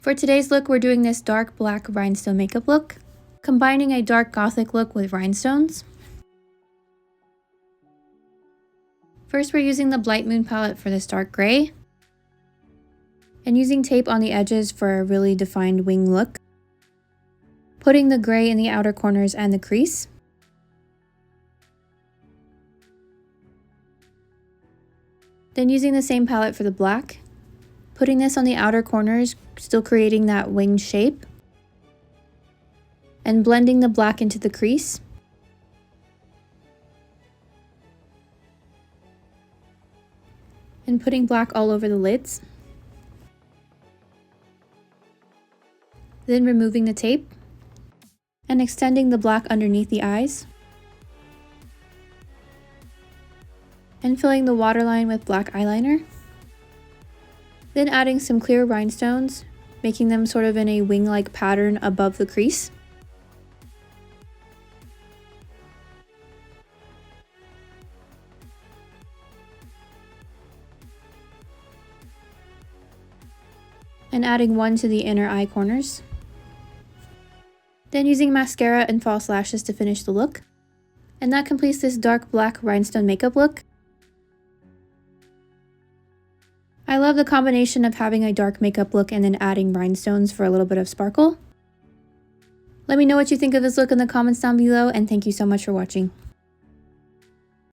For today's look, we're doing this dark black rhinestone makeup look, combining a dark gothic look with rhinestones. First, we're using the Blightmoon palette for this dark gray, and using tape on the edges for a really defined wing look. Putting the gray in the outer corners and the crease. Then using the same palette for the black, putting this on the outer corners, still creating that wing shape, and blending the black into the crease. And putting black all over the lids. Then removing the tape and extending the black underneath the eyes. And filling the waterline with black eyeliner. Then adding some clear rhinestones, making them sort of in a wing-like pattern above the crease. And adding one to the inner eye corners. Then using mascara and false lashes to finish the look. And that completes this dark black rhinestone makeup look. I love the combination of having a dark makeup look and then adding rhinestones for a little bit of sparkle. Let me know what you think of this look in the comments down below, and thank you so much for watching.